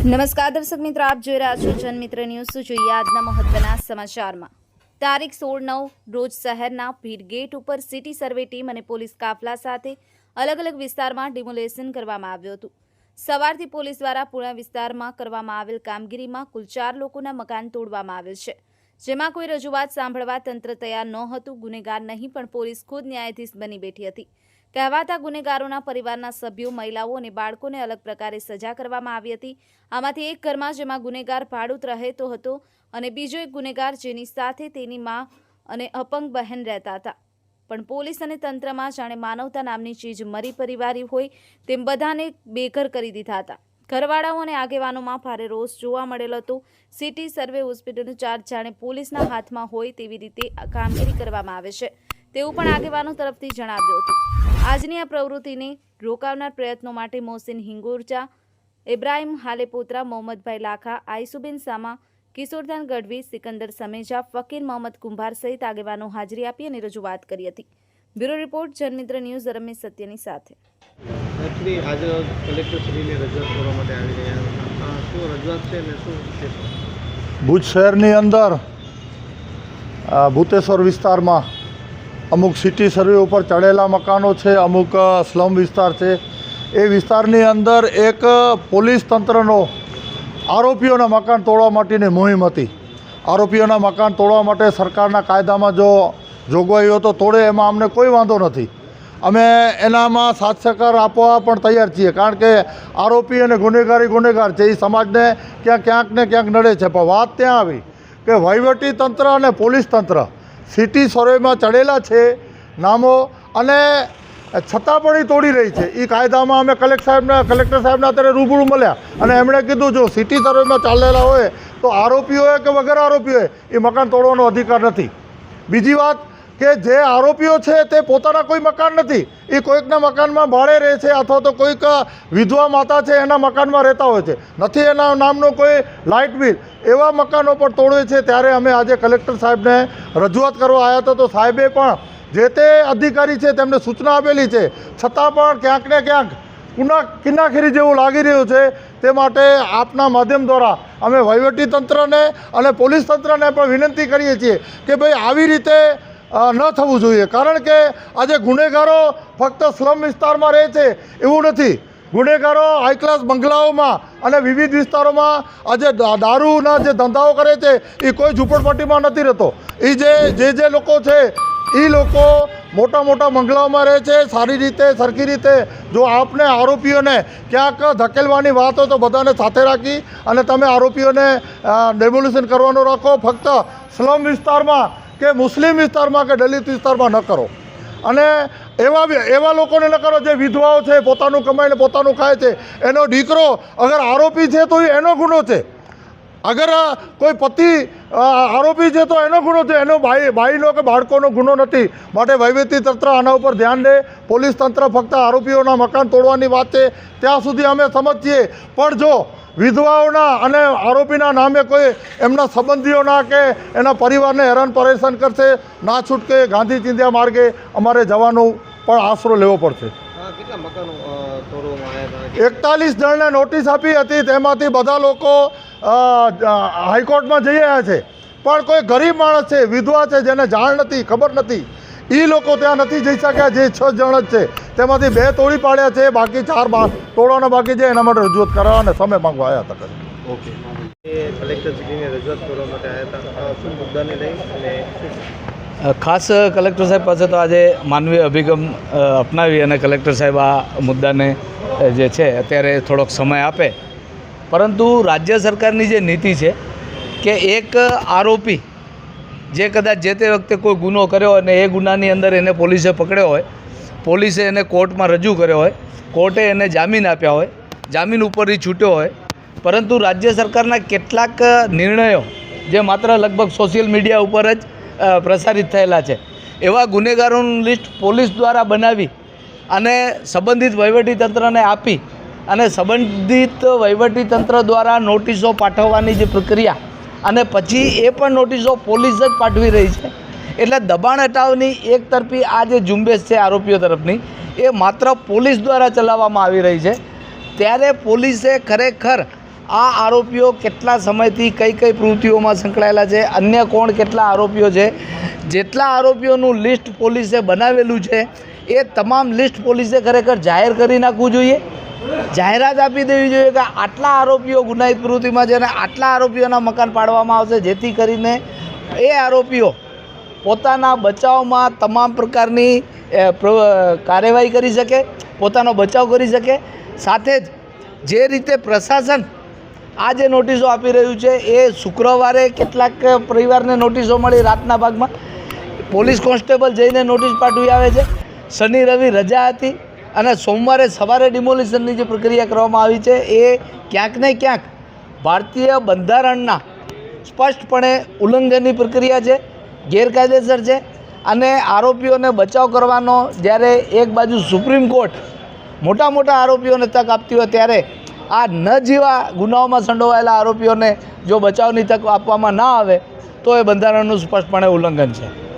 નમસ્કાર દર્શક મિત્રો, આપ જોઈ રહ્યા છો જનમિત્ર ન્યૂઝ। જોઈએ આજના મહત્વના સમાચારમાં। તારીખ 16/9 રોજ શહેરના ભીડ ગેટ ઉપર સિટી સર્વે ટીમ અને પોલીસ કાફલા સાથે અલગ અલગ વિસ્તારમાં ડિમોલેશન કરવામાં આવ્યું હતું। સવારથી પોલીસ દ્વારા પૂર્ણ વિસ્તારમાં કરવામાં આવેલ કામગીરીમાં કુલ 4 લોકોના મકાન તોડવામાં આવેલ છે, જેમાં કોઈ રજૂઆત સાંભળવા તંત્ર તૈયાર નહોતું। ગુનેગાર નહીં પણ પોલીસ ખુદ ન્યાયાધીશ બની બેઠી હતી। કહેવાતા ગુનેગારોના પરિવારના સભ્યો, મહિલાઓ અને બાળકોને અલગ પ્રકારે સજા કરવામાં આવી હતી। આમાંથી એક ઘરમાં જેમાં ગુનેગાર ભાડૂત રહેતો હતો અને બીજો એક ગુનેગાર જેની સાથે તેની માં અને અપંગ બહેન રહેતા હતા, પણ પોલીસ અને તંત્રમાં જાણે માનવતા નામની ચીજ મરી પરિવારી હોય તેમ બધાને બેઘર કરી દીધા હતા। ઘરવાળાઓ અને આગેવાનોમાં ભારે રોષ જોવા મળેલો હતો। સિટી સર્વે હોસ્પિટલનું ચાર્જ જાણે પોલીસના હાથમાં હોય તેવી રીતે કામગીરી કરવામાં આવે છે તેવું પણ આગેવાનો તરફથી જણાવ્યું હતું। આજની આ પ્રવૃત્તિને રોકાવનાર પ્રયત્નો માટે મોહસિન હિંગોરજા, ઇબ્રાહિમ હાલેપોત્રા, મોહમ્મદભાઈ લાખા, આઈસુબેન સામા, કિશોરદાન ગઢવી, સિકંદર સમેજા, ફકીર મોહમ્મદ કુંભાર સહિત આગેવાનો હાજરી આપી અને રજૂઆત કરી હતી। બ્યુરો રિપોર્ટ, જનમિત્ર ન્યૂઝ, રમેશ સત્યની સાથે। આજે કલેક્ટરશ્રીને રજૂઆત કરવા માટે આવી રહ્યા, શું રજૂઆત છે ને શું છે? ભુજ શહેરની અંદર ભૂતેશ્વર વિસ્તારમાં અમુક સિટી સર્વે ઉપર ચડેલા મકાનો છે, અમુક સ્લમ વિસ્તાર છે। એ વિસ્તારની અંદર એક પોલીસ તંત્રનો આરોપીઓના મકાન તોડવા માટેની મુહિમ હતી। આરોપીઓના મકાન તોડવા માટે સરકારના કાયદામાં જો જોગવાઈઓ તો તોડે, એમાં અમને કોઈ વાંધો નથી। અમે એનામાં સાથ સહકાર આપવા પણ તૈયાર છીએ, કારણ કે આરોપી અને ગુનેગાર છે, એ સમાજને ક્યાંક ને ક્યાંક નડે છે। પણ વાત ત્યાં આવી કે વહીવટી તંત્ર અને પોલીસ તંત્ર સિટી સર્વેમાં ચડેલા છે નામો, અને છતાં પણ એ તોડી રહી છે। એ કાયદામાં અમે કલેક્ટર સાહેબને અત્યારે રૂબરૂ મળ્યા અને એમણે કીધું જો સિટી સર્વેમાં ચાલેલા હોય તો આરોપી હોય કે વગર આરોપી હોય એ મકાન તોડવાનો અધિકાર નથી। બીજી વાત કે જે આરોપીઓ છે તે પોતાના કોઈ મકાન નથી, એ કોઈકના મકાનમાં ભાડે રહે છે અથવા તો કોઈક વિધવા માતા છે એના મકાનમાં રહેતા હોય છે, નથી એના નામનો કોઈ લાઇટ બિલ, એવા મકાનો પણ તોડે છે। ત્યારે અમે આજે કલેક્ટર સાહેબને રજૂઆત કરવા આવ્યા હતા, તો સાહેબે પણ જે તે અધિકારી છે તેમને સૂચના આપેલી છે, છતાં પણ ક્યાંક ને ક્યાંક કિનાખીરી જેવું લાગી રહ્યું છે। તે માટે આપના માધ્યમ દ્વારા અમે વહીવટી તંત્રને અને પોલીસ તંત્રને પણ વિનંતી કરીએ છીએ કે ભાઈ આવી રીતે ન થવું જોઈએ, કારણ કે આજે ગુનેગારો ફક્ત સ્લમ વિસ્તારમાં રહે છે એવું નથી। ગુનેગારો હાઈ ક્લાસ બંગલાઓમાં અને વિવિધ વિસ્તારોમાં આજે દારૂના જે ધંધાઓ કરે છે એ કોઈ ઝૂંપડપટ્ટીમાં નથી રહેતો। એ જે લોકો છે એ લોકો મોટા બંગલાઓમાં રહે છે સારી રીતે, સરખી રીતે। જો આપને આરોપીઓને ક્યાંક ધકેલવાની વાત હોય તો બધાને સાથે રાખી અને તમે આરોપીઓને ડેમોલિશન કરવાનું રાખો। ફક્ત સ્લમ વિસ્તારમાં કે મુસ્લિમ વિસ્તારમાં કે દલિત વિસ્તારમાં ન કરો, અને એવા લોકોને ન કરો જે વિધવાઓ છે, પોતાનું કમાઈને પોતાનું ખાય છે। એનો દીકરો અગર આરોપી છે તો એનો ગુનો છે, અગર કોઈ પતિ આરોપી છે તો એનો ગુનો છે, એનો ભાઈનો કે બાળકોનો ગુનો નથી। માટે વહીવટી તંત્ર આના ઉપર ધ્યાન દે। પોલીસ તંત્ર ફક્ત આરોપીઓના મકાન તોડવાની વાત છે ત્યાં સુધી અમે સમજીએ, પણ જો વિધવાઓના અને આરોપીના નામે કોઈ એમના સંબંધીઓના કે એના પરિવારને હેરાન પરેશાન કરશે, ના છૂટકે ગાંધી ચિંધ્યા માર્ગે અમારે જવાનો પણ આશરો લેવો પડશે। કેટલા મકાનો તોડવામાં આવ્યા હતા? 41 જણને નોટિસ આપી હતી, તેમાંથી બધા લોકો હાઈકોર્ટમાં જઈ રહ્યા છે, પણ કોઈ ગરીબ માણસ છે, વિધવા છે, જેને જાણ નથી, ખબર નથી, એ લોકો ત્યાં નથી જઈ શક્યા। જે 6 જણ જ છે તેમાંથી 2 તોડી પાડ્યા છે, બાકી 4 તોડવાના બાકી છે। એના માટે રજૂઆત કરવા અને સમય માંગવા આવ્યા હતા। ઓકે, કલેક્ટરશ્રીને રજૂઆત કરવા માટે આવ્યા હતા, શું મુદ્દાને લઈ અને ખાસ કલેક્ટર સાહેબ પાસે તો આજે માનવીય અભિગમ અપનાવી અને કલેક્ટર સાહેબ આ મુદ્દાને જે છે અત્યારે થોડોક સમય આપે, પરંતુ રાજ્ય સરકારની જે નીતિ છે કે એક આરોપી જે કદાચ જે તે વખતે કોઈ ગુનો કર્યો હોય અને એ ગુનાની અંદર એને પોલીસે પકડ્યો હોય, પોલીસે એને કોર્ટમાં રજૂ કર્યો હોય, કોર્ટે એને જામીન આપ્યા હોય, જામીન ઉપરથી છૂટ્યો હોય, પરંતુ રાજ્ય સરકારના કેટલાક નિર્ણયો જે માત્ર લગભગ સોશિયલ મીડિયા ઉપર જ પ્રસારિત થયેલા છે, એવા ગુનેગારોનું લિસ્ટ પોલીસ દ્વારા બનાવી અને સંબંધિત વહીવટીતંત્રને આપી અને સંબંધિત વહીવટીતંત્ર દ્વારા નોટિસો પાઠવવાની જે પ્રક્રિયા, અને પછી એ પણ નોટિસો પોલીસ જ પાઠવી રહી છે। એટલે દબાણ હટાવની એક તરફી આ જે ઝુંબેશ છે આરોપીઓ તરફની, એ માત્ર પોલીસ દ્વારા ચલાવવામાં આવી રહી છે। ત્યારે પોલીસે ખરેખર આ આરોપીઓ કેટલા સમયથી કઈ કઈ પ્રવૃત્તિઓમાં સંકળાયેલા છે, અન્ય કોણ કેટલા આરોપીઓ છે, જેટલા આરોપીઓનું લિસ્ટ પોલીસે બનાવેલું છે એ તમામ લિસ્ટ પોલીસે ખરેખર જાહેર કરી નાખવું જોઈએ. જાહેરાત આપી દેવી જોઈએ કે આટલા આરોપીઓ ગુનાહિત પ્રવૃત્તિમાં છે અને આટલા આરોપીઓના મકાન પાડવામાં આવશે, જેથી કરીને એ આરોપીઓ પોતાના બચાવમાં તમામ પ્રકારની કાર્યવાહી કરી શકે, પોતાનો બચાવ કરી શકે. સાથે જ જે રીતે પ્રશાસન આ જે નોટિસો આપી રહ્યું છે એ શુક્રવારે કેટલાક પરિવારને નોટિસો મળી રાતના ભાગમાં, પોલીસ કોન્સ્ટેબલ જઈને નોટિસ પાઠવી આવે છે. શનિ રવિ રજા હતી અને સોમવારે સવારે ડિમોલિશનની જે પ્રક્રિયા કરવામાં આવી છે એ ક્યાંક ને ક્યાંક ભારતીય બંધારણના સ્પષ્ટપણે ઉલ્લંઘનની પ્રક્રિયા છે, ગેરકાયદેસર છે. અને આરોપીઓને બચાવ કરવાનો જ્યારે એક બાજુ સુપ્રીમ કોર્ટ મોટા મોટા આરોપીઓને તક આપતી હોય, ત્યારે આ ન જેવા ગુનાઓમાં સંડોવાયેલા આરોપીઓને જો બચાવની તક આપવામાં ના આવે તો એ બંધારણનું સ્પષ્ટપણે ઉલ્લંઘન છે.